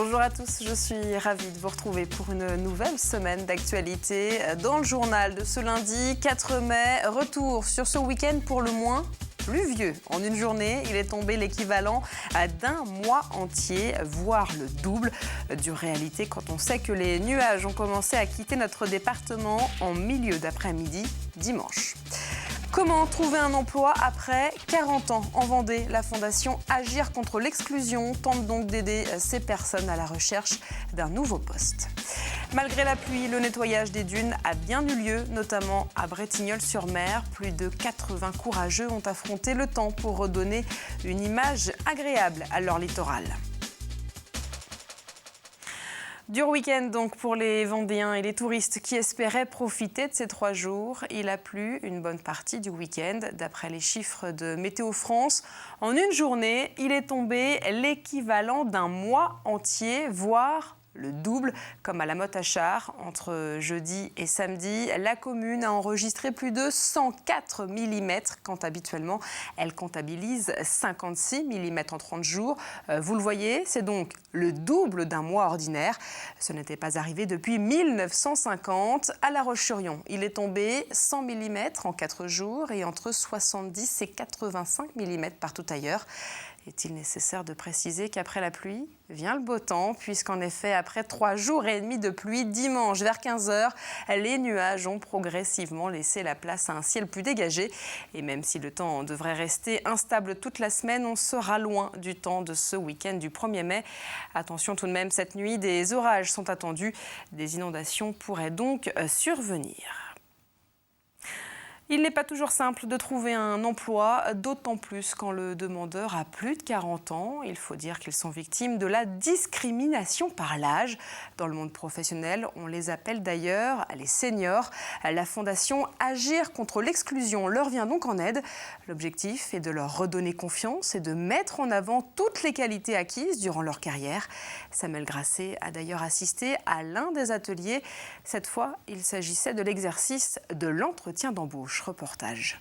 Bonjour à tous, je suis ravie de vous retrouver pour une nouvelle semaine d'actualité. Dans le journal de ce lundi 4 mai, retour sur ce week-end pour le moins pluvieux. En une journée, il est tombé l'équivalent d'un mois entier, voire le double d'une réalité quand on sait que les nuages ont commencé à quitter notre département en milieu d'après-midi dimanche. Comment trouver un emploi après 40 ans en Vendée? La fondation Agir contre l'exclusion tente donc d'aider ces personnes à la recherche d'un nouveau poste. Malgré la pluie, le nettoyage des dunes a bien eu lieu, notamment à Bretignolles-sur-Mer. Plus de 80 courageux ont affronté le temps pour redonner une image agréable à leur littoral. Dur week-end donc pour les Vendéens et les touristes qui espéraient profiter de ces 3 jours. Il a plu une bonne partie du week-end. D'après les chiffres de Météo France, en une journée, il est tombé l'équivalent d'un mois entier, voire le double, comme à la Motte-à-Char. Entre jeudi et samedi, la commune a enregistré plus de 104 mm, quand habituellement, elle comptabilise 56 mm en 30 jours. Vous le voyez, c'est donc le double d'un mois ordinaire. Ce n'était pas arrivé depuis 1950. À La Roche-sur-Yon, il est tombé 100 mm en 4 jours et entre 70 et 85 mm partout ailleurs. Est-il nécessaire de préciser qu'après la pluie vient le beau temps, puisqu'en effet, après 3 jours et demi de pluie, dimanche vers 15h, les nuages ont progressivement laissé la place à un ciel plus dégagé. Et même si le temps devrait rester instable toute la semaine, on sera loin du temps de ce week-end du 1er mai. Attention tout de même, cette nuit, des orages sont attendus. Des inondations pourraient donc survenir. Il n'est pas toujours simple de trouver un emploi, d'autant plus quand le demandeur a plus de 40 ans. Il faut dire qu'ils sont victimes de la discrimination par l'âge. Dans le monde professionnel, on les appelle d'ailleurs les seniors. La fondation Agir contre l'exclusion leur vient donc en aide. L'objectif est de leur redonner confiance et de mettre en avant toutes les qualités acquises durant leur carrière. Samuel Grasset a d'ailleurs assisté à l'un des ateliers. Cette fois, il s'agissait de l'exercice de l'entretien d'embauche. Reportage.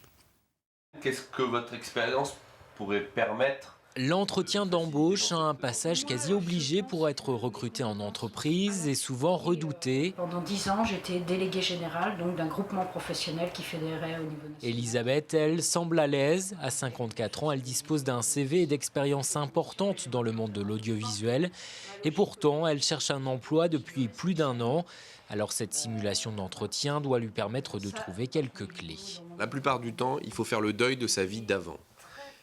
Qu'est-ce que votre expérience pourrait permettre? L'entretien d'embauche, un passage quasi obligé pour être recruté en entreprise et souvent redouté. Pendant 10 ans, j'étais déléguée générale donc d'un groupement professionnel qui fédérait au niveau national. Elisabeth, elle, semble à l'aise. À 54 ans, elle dispose d'un CV et d'expériences importantes dans le monde de l'audiovisuel. Et pourtant, elle cherche un emploi depuis plus d'1 an. Alors cette simulation d'entretien doit lui permettre de trouver quelques clés. La plupart du temps, il faut faire le deuil de sa vie d'avant.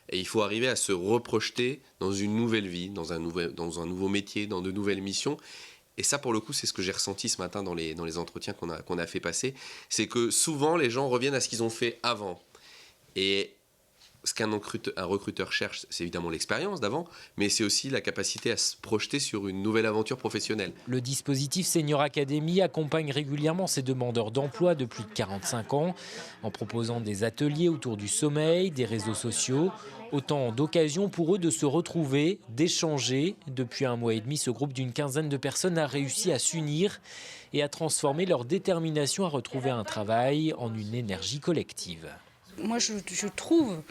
Et il faut arriver à se reprojeter dans une nouvelle vie, dans un nouveau métier, dans de nouvelles missions. Et ça, pour le coup, c'est ce que j'ai ressenti ce matin dans les entretiens qu'on a fait passer. C'est que souvent, les gens reviennent à ce qu'ils ont fait avant. Et ce qu'un recruteur cherche, c'est évidemment l'expérience d'avant, mais c'est aussi la capacité à se projeter sur une nouvelle aventure professionnelle. Le dispositif Senior Academy accompagne régulièrement ces demandeurs d'emploi de plus de 45 ans, en proposant des ateliers autour du sommeil, des réseaux sociaux, autant d'occasions pour eux de se retrouver, d'échanger. Depuis 1 mois et demi, ce groupe d'une quinzaine de personnes a réussi à s'unir et à transformer leur détermination à retrouver un travail en une énergie collective. Moi, je trouve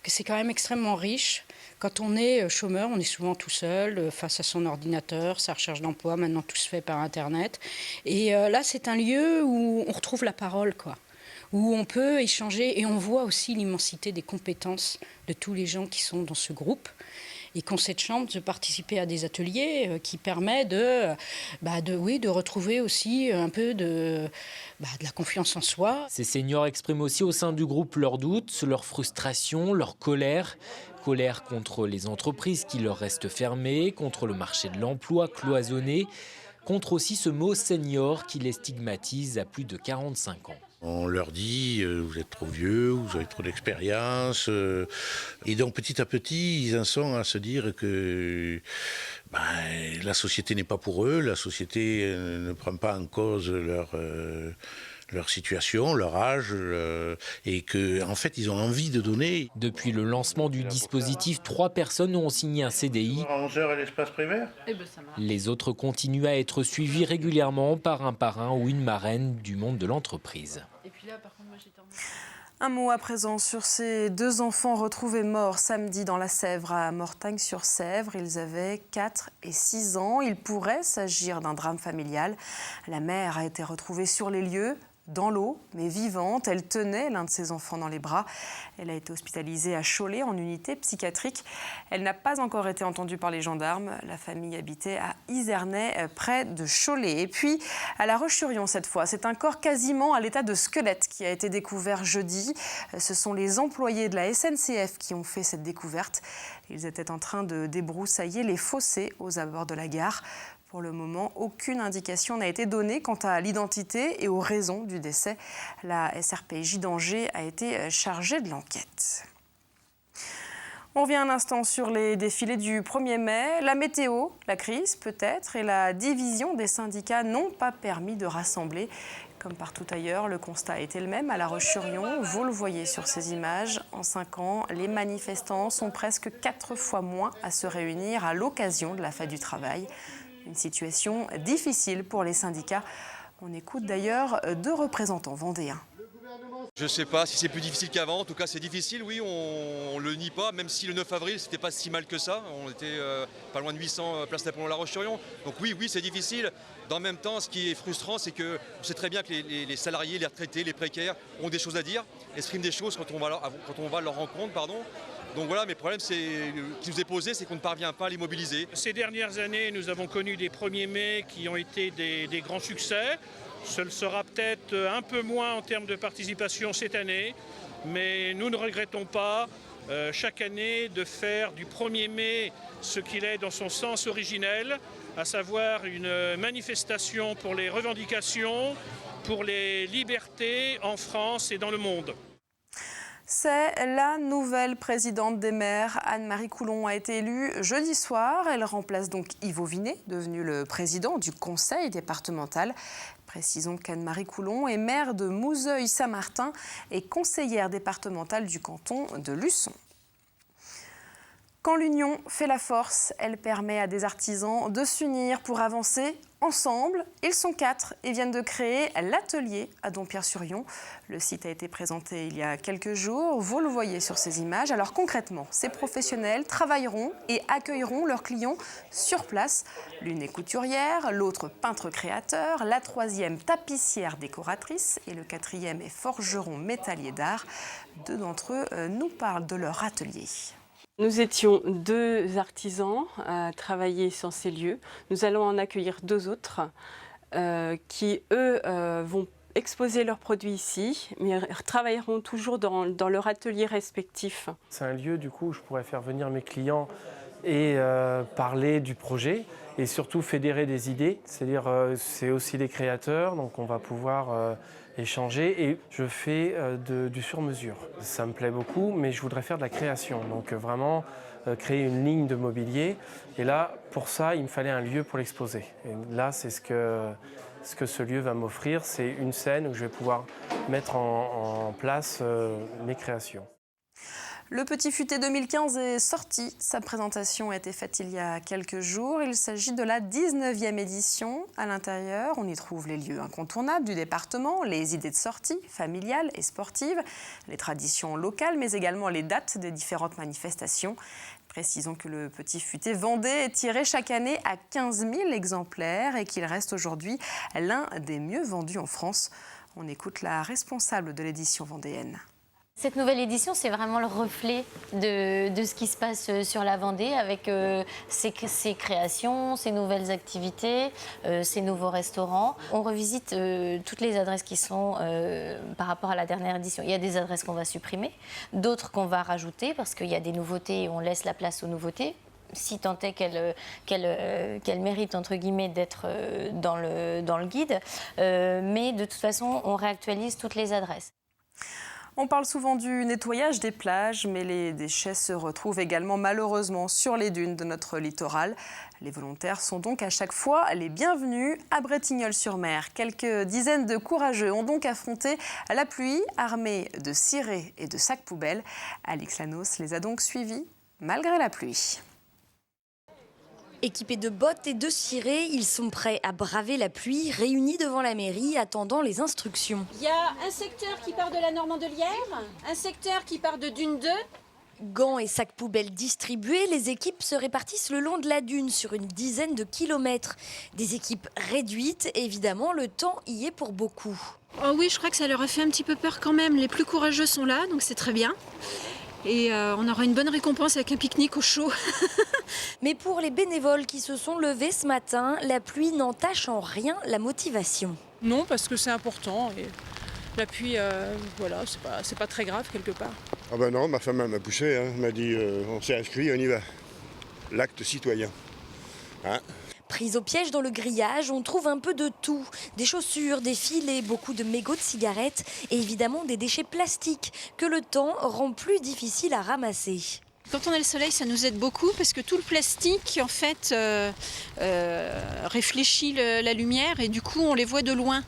que c'est quand même extrêmement riche. Quand on est chômeur, on est souvent tout seul, face à son ordinateur, sa recherche d'emploi, maintenant tout se fait par Internet. Et là, c'est un lieu où on retrouve la parole, quoi. Où on peut échanger et on voit aussi l'immensité des compétences de tous les gens qui sont dans ce groupe et qui ont cette chance de participer à des ateliers qui permettent de retrouver aussi un peu de la confiance en soi. Ces seniors expriment aussi au sein du groupe leurs doutes, leurs frustrations, leur colère. Colère contre les entreprises qui leur restent fermées, contre le marché de l'emploi cloisonné, contre aussi ce mot senior qui les stigmatise à plus de 45 ans. On leur dit vous êtes trop vieux, vous avez trop d'expérience. Et donc petit à petit, ils en sont à se dire que la société n'est pas pour eux, la société ne prend pas en cause leur situation, leur âge, et qu'en fait, ils ont envie de donner. Depuis le lancement du dispositif, 3 personnes ont signé un CDI. À 11h à l'espace primaire. Les autres continuent à être suivis régulièrement par un parrain ou une marraine du monde de l'entreprise. puis là, par contre, moi, j'étais en... Un mot à présent sur ces 2 enfants retrouvés morts samedi dans la Sèvre à Mortagne-sur-Sèvre. Ils avaient 4 et 6 ans. Il pourrait s'agir d'un drame familial. La mère a été retrouvée sur les lieux, dans l'eau, mais vivante. Elle tenait l'un de ses enfants dans les bras. Elle a été hospitalisée à Cholet en unité psychiatrique. Elle n'a pas encore été entendue par les gendarmes. La famille habitait à Izernay, près de Cholet. Et puis, à La Roche-sur-Yon cette fois, c'est un corps quasiment à l'état de squelette qui a été découvert jeudi. Ce sont les employés de la SNCF qui ont fait cette découverte. Ils étaient en train de débroussailler les fossés aux abords de la gare. Pour le moment, aucune indication n'a été donnée quant à l'identité et aux raisons du décès. La SRPJ d'Angers a été chargée de l'enquête. On revient un instant sur les défilés du 1er mai. La météo, la crise peut-être, et la division des syndicats n'ont pas permis de rassembler. Comme partout ailleurs, le constat a été le même à La Roche-sur-Yon. Vous le voyez sur ces images. En 5 ans, les manifestants sont presque 4 fois moins à se réunir à l'occasion de la fête du travail. Une situation difficile pour les syndicats. On écoute d'ailleurs 2 représentants vendéens. Je ne sais pas si c'est plus difficile qu'avant. En tout cas, c'est difficile, oui, on ne le nie pas. Même si le 9 avril, c'était pas si mal que ça. On était pas loin de 800 place Napoléon-La Roche-sur-Yon. Donc oui, c'est difficile. Dans le même temps, ce qui est frustrant, c'est qu'on sait très bien que les salariés, les retraités, les précaires ont des choses à dire, expriment des choses quand on va à leur rencontre. Donc voilà, mais le problème qui nous est posé, c'est qu'on ne parvient pas à les mobiliser. Ces dernières années, nous avons connu des 1er mai qui ont été des grands succès. Ce le sera peut-être un peu moins en termes de participation cette année, mais nous ne regrettons pas chaque année de faire du 1er mai ce qu'il est dans son sens originel, à savoir une manifestation pour les revendications, pour les libertés en France et dans le monde. C'est la nouvelle présidente des maires. Anne-Marie Coulon a été élue jeudi soir. Elle remplace donc Yves Vinet, devenu le président du conseil départemental. Précisons qu'Anne-Marie Coulon est maire de Mouzeuil-Saint-Martin et conseillère départementale du canton de Luçon. Quand l'union fait la force, elle permet à des artisans de s'unir pour avancer ensemble. Ils sont 4 et viennent de créer l'atelier à Dompierre-sur-Yon. Le site a été présenté il y a quelques jours. Vous le voyez sur ces images. Alors concrètement, ces professionnels travailleront et accueilleront leurs clients sur place. L'une est couturière, l'autre peintre-créateur, la 3e tapissière décoratrice et le 4e est forgeron métallier d'art. 2 d'entre eux nous parlent de leur atelier. Nous étions 2 artisans à travailler sur ces lieux. Nous allons en accueillir 2 autres qui, eux, vont exposer leurs produits ici, mais travailleront toujours dans leur atelier respectif. C'est un lieu, du coup, où je pourrais faire venir mes clients et parler du projet et surtout fédérer des idées. C'est-à-dire, c'est aussi des créateurs, donc on va pouvoir échanger et je fais du sur-mesure. Ça me plaît beaucoup, mais je voudrais faire de la création, donc vraiment créer une ligne de mobilier. Et là, pour ça, il me fallait un lieu pour l'exposer. Et là, c'est ce que ce lieu va m'offrir, c'est une scène où je vais pouvoir mettre en place mes créations. Le Petit Futé 2015 est sorti. Sa présentation a été faite il y a quelques jours. Il s'agit de la 19e édition. À l'intérieur, on y trouve les lieux incontournables du département, les idées de sortie familiales et sportives, les traditions locales, mais également les dates des différentes manifestations. Précisons que le Petit Futé Vendée est tiré chaque année à 15 000 exemplaires et qu'il reste aujourd'hui l'un des mieux vendus en France. On écoute la responsable de l'édition vendéenne. Cette nouvelle édition, c'est vraiment le reflet de ce qui se passe sur la Vendée avec ses créations, ses nouvelles activités, ses nouveaux restaurants. On revisite toutes les adresses qui sont par rapport à la dernière édition. Il y a des adresses qu'on va supprimer, d'autres qu'on va rajouter parce qu'il y a des nouveautés et on laisse la place aux nouveautés, si tant est qu'elle mérite, entre guillemets, d'être dans le guide. Mais de toute façon, on réactualise toutes les adresses. On parle souvent du nettoyage des plages, mais les déchets se retrouvent également malheureusement sur les dunes de notre littoral. Les volontaires sont donc à chaque fois les bienvenus à Bretignolles-sur-Mer. Quelques dizaines de courageux ont donc affronté la pluie, armés de cirés et de sacs poubelles. Alix Lanos les a donc suivis malgré la pluie. Équipés de bottes et de cirés, ils sont prêts à braver la pluie, réunis devant la mairie, attendant les instructions. Il y a un secteur qui part de la Normandelière, un secteur qui part de Dune 2. Gants et sacs poubelles distribués, les équipes se répartissent le long de la dune sur une dizaine de kilomètres. Des équipes réduites, évidemment, le temps y est pour beaucoup. Oh oui, je crois que ça leur a fait un petit peu peur quand même. Les plus courageux sont là, donc c'est très bien. Et on aura une bonne récompense avec un pique-nique au chaud. Mais pour les bénévoles qui se sont levés ce matin, la pluie n'entache en rien la motivation. Non, parce que c'est important. Et la pluie, voilà, c'est pas très grave quelque part. Ah ben non, ma femme m'a poussé, hein. Elle m'a dit on s'est inscrit, on y va. L'acte citoyen. Hein? Prise au piège dans le grillage, on trouve un peu de tout. Des chaussures, des filets, beaucoup de mégots de cigarettes et évidemment des déchets plastiques que le temps rend plus difficile à ramasser. Quand on a le soleil, ça nous aide beaucoup parce que tout le plastique, en fait, réfléchit la lumière et du coup, on les voit de loin.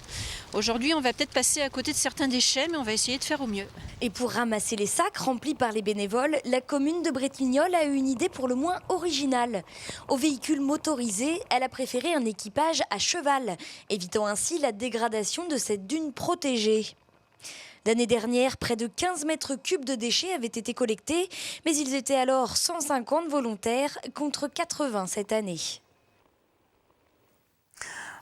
Aujourd'hui, on va peut-être passer à côté de certains déchets, mais on va essayer de faire au mieux. Et pour ramasser les sacs remplis par les bénévoles, la commune de Bretignolles a eu une idée pour le moins originale. Aux véhicules motorisés, elle a préféré un équipage à cheval, évitant ainsi la dégradation de cette dune protégée. L'année dernière, près de 15 mètres cubes de déchets avaient été collectés, mais ils étaient alors 150 volontaires contre 80 cette année.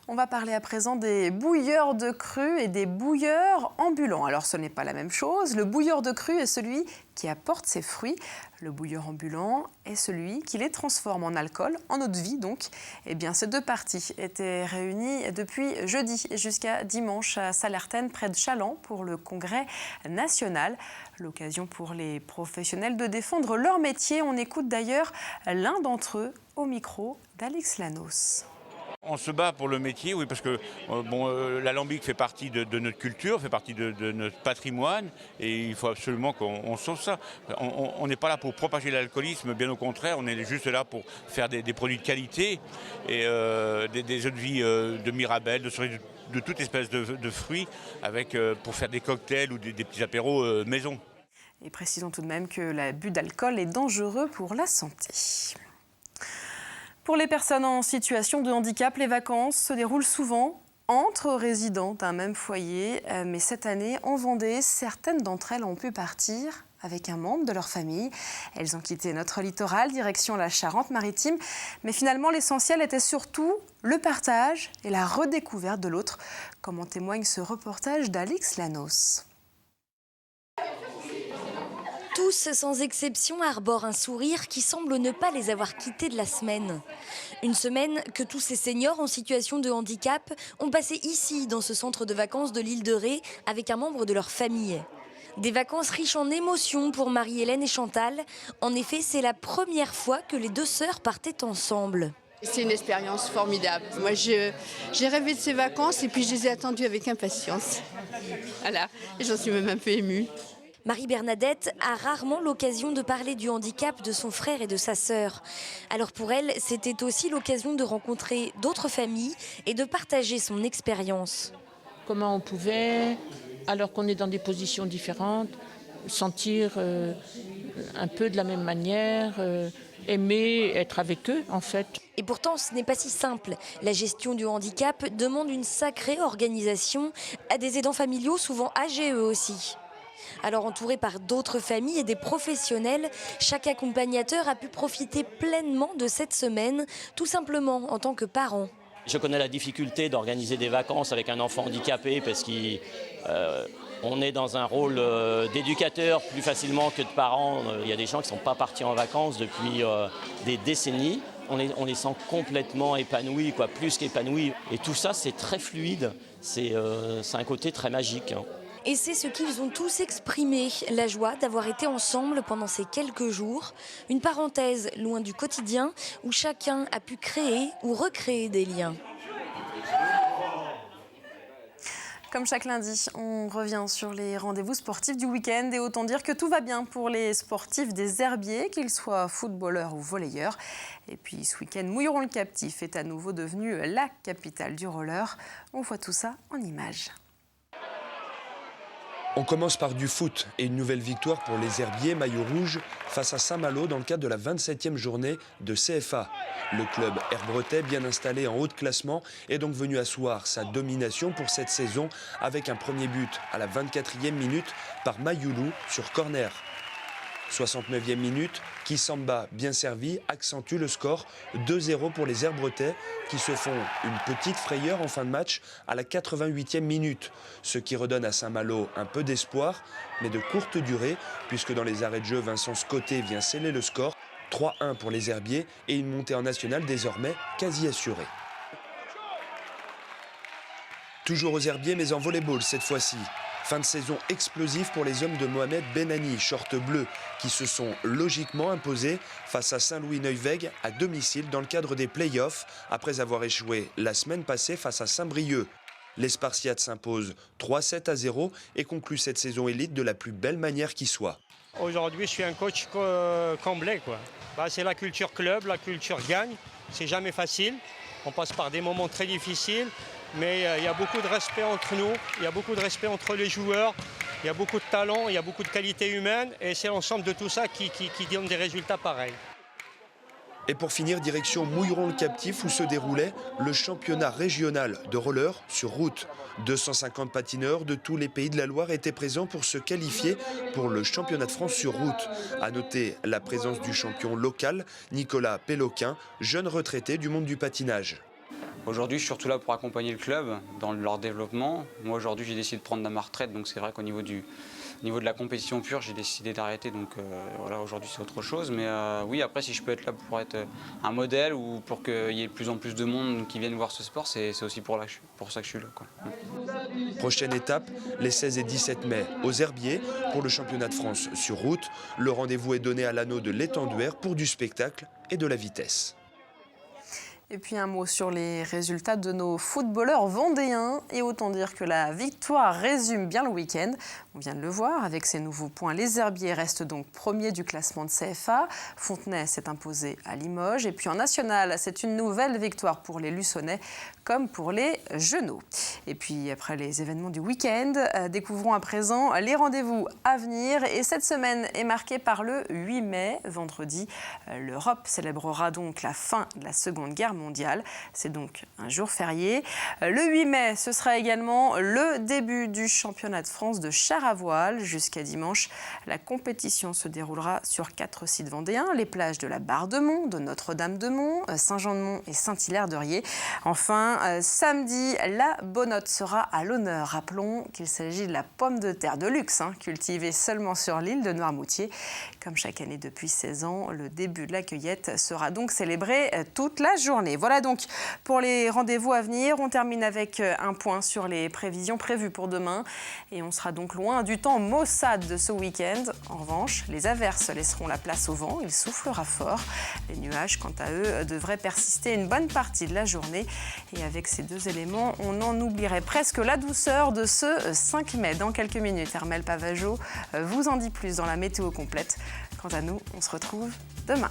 On va parler à présent des bouilleurs de cru et des bouilleurs ambulants. Alors ce n'est pas la même chose. Le bouilleur de cru est celui qui apporte ses fruits. Le bouilleur ambulant est celui qui les transforme en alcool, en eau de vie donc. Eh bien, ces deux parties étaient réunies depuis jeudi jusqu'à dimanche à Sallertaine, près de Chaland, pour le congrès national. L'occasion pour les professionnels de défendre leur métier. On écoute d'ailleurs l'un d'entre eux au micro d'Alix Lanos. On se bat pour le métier, oui, parce que l'alambic fait partie de notre culture, fait partie de notre patrimoine, et il faut absolument qu'on sauve ça. On n'est pas là pour propager l'alcoolisme, bien au contraire, on est juste là pour faire des produits de qualité et des eaux de vie de mirabelle, de toute espèce de fruits, pour faire des cocktails ou des petits apéros maison. Et précisons tout de même que l'abus d'alcool est dangereux pour la santé. Pour les personnes en situation de handicap, les vacances se déroulent souvent entre résidents d'un même foyer. Mais cette année, en Vendée, certaines d'entre elles ont pu partir avec un membre de leur famille. Elles ont quitté notre littoral, direction la Charente-Maritime. Mais finalement, l'essentiel était surtout le partage et la redécouverte de l'autre, comme en témoigne ce reportage d'Alix Lanos. Tous, sans exception, arborent un sourire qui semble ne pas les avoir quittés de la semaine. Une semaine que tous ces seniors en situation de handicap ont passé ici, dans ce centre de vacances de l'île de Ré, avec un membre de leur famille. Des vacances riches en émotions pour Marie-Hélène et Chantal. En effet, c'est la première fois que les deux sœurs partaient ensemble. C'est une expérience formidable. Moi, j'ai rêvé de ces vacances et puis je les ai attendues avec impatience. Voilà, et j'en suis même un peu émue. Marie-Bernadette a rarement l'occasion de parler du handicap de son frère et de sa sœur. Alors pour elle, c'était aussi l'occasion de rencontrer d'autres familles et de partager son expérience. Comment on pouvait, alors qu'on est dans des positions différentes, sentir un peu de la même manière, aimer être avec eux en fait. Et pourtant, ce n'est pas si simple. La gestion du handicap demande une sacrée organisation à des aidants familiaux souvent âgés eux aussi. Alors entouré par d'autres familles et des professionnels, chaque accompagnateur a pu profiter pleinement de cette semaine, tout simplement en tant que parent. Je connais la difficulté d'organiser des vacances avec un enfant handicapé parce qu'on est dans un rôle d'éducateur plus facilement que de parents. Il y a des gens qui ne sont pas partis en vacances depuis des décennies. On les sent complètement épanouis, plus qu'épanouis. Et tout ça, c'est très fluide. C'est un côté très magique. Et c'est ce qu'ils ont tous exprimé, la joie d'avoir été ensemble pendant ces quelques jours. Une parenthèse loin du quotidien où chacun a pu créer ou recréer des liens. Comme chaque lundi, on revient sur les rendez-vous sportifs du week-end et autant dire que tout va bien pour les sportifs des herbiers, qu'ils soient footballeurs ou volleyeurs. Et puis ce week-end, Mouilleron-le-Captif est à nouveau devenu la capitale du roller. On voit tout ça en images. On commence par du foot et une nouvelle victoire pour les Herbiers maillot rouge face à Saint-Malo dans le cadre de la 27e journée de CFA. Le club herbretais, bien installé en haut de classement, est donc venu asseoir sa domination pour cette saison avec un premier but à la 24e minute par Mayoulou sur corner. 69e minute, Kissamba, bien servi, accentue le score 2-0 pour les Herbretais qui se font une petite frayeur en fin de match à la 88e minute. Ce qui redonne à Saint-Malo un peu d'espoir, mais de courte durée, puisque dans les arrêts de jeu, Vincent Scotté vient sceller le score. 3-1 pour les Herbiers et une montée en nationale désormais quasi assurée. Toujours aux Herbiers, mais en volleyball cette fois-ci. Fin de saison explosive pour les hommes de Mohamed Benani, short bleu, qui se sont logiquement imposés face à Saint-Louis-Neuweg à domicile dans le cadre des play-offs, après avoir échoué la semaine passée face à Saint-Brieuc. Les Spartiates s'imposent 3-7-0 et concluent cette saison élite de la plus belle manière qui soit. Aujourd'hui, je suis un coach comblé, quoi. C'est la culture club, la culture gagne. C'est jamais facile. On passe par des moments très difficiles. Mais il y a beaucoup de respect entre nous, il y a beaucoup de respect entre les joueurs, il y a beaucoup de talent, il y a beaucoup de qualité humaine et c'est l'ensemble de tout ça qui donne des résultats pareils. Et pour finir, direction Mouilleron-le-Captif où se déroulait le championnat régional de roller sur route. 250 patineurs de tous les pays de la Loire étaient présents pour se qualifier pour le championnat de France sur route. À noter la présence du champion local, Nicolas Péloquin, jeune retraité du monde du patinage. Aujourd'hui, je suis surtout là pour accompagner le club dans leur développement. Moi, aujourd'hui, j'ai décidé de prendre ma retraite, donc c'est vrai qu'au niveau de la compétition pure, j'ai décidé d'arrêter. Donc voilà, aujourd'hui, c'est autre chose. Mais oui, après, si je peux être là pour être un modèle ou pour qu'il y ait de plus en plus de monde qui viennent voir ce sport, c'est aussi pour ça que je suis là, quoi. Prochaine étape, les 16 et 17 mai aux Herbiers pour le championnat de France sur route. Le rendez-vous est donné à l'anneau de l'Étenduère pour du spectacle et de la vitesse. Et puis un mot sur les résultats de nos footballeurs vendéens. Et autant dire que la victoire résume bien le week-end. On vient de le voir avec ces nouveaux points. Les Herbiers restent donc premiers du classement de CFA. Fontenay s'est imposé à Limoges. Et puis en national, c'est une nouvelle victoire pour les Luçonnais comme pour les Genots. Et puis après les événements du week-end, découvrons à présent les rendez-vous à venir. Et cette semaine est marquée par le 8 mai, vendredi. L'Europe célébrera donc la fin de la Seconde Guerre mondiale. C'est donc un jour férié. Le 8 mai, ce sera également le début du championnat de France de char à voile. Jusqu'à dimanche, la compétition se déroulera sur 4 sites vendéens. Les plages de la Barre-de-Mont, de Notre-Dame-de-Mont, Saint-Jean-de-Mont et Saint-Hilaire-de-Riez. Enfin, samedi, la Bonnotte sera à l'honneur. Rappelons qu'il s'agit de la pomme de terre de luxe, cultivée seulement sur l'île de Noirmoutier. Comme chaque année depuis 16 ans, le début de la cueillette sera donc célébré toute la journée. Voilà donc pour les rendez-vous à venir. On termine avec un point sur les prévisions prévues pour demain. Et on sera donc loin du temps maussade de ce week-end. En revanche, les averses laisseront la place au vent. Il soufflera fort. Les nuages, quant à eux, devraient persister une bonne partie de la journée. Et avec ces deux éléments, on en oublierait presque la douceur de ce 5 mai. Dans quelques minutes, Hermel Pavageau vous en dit plus dans la météo complète. Quant à nous, on se retrouve demain.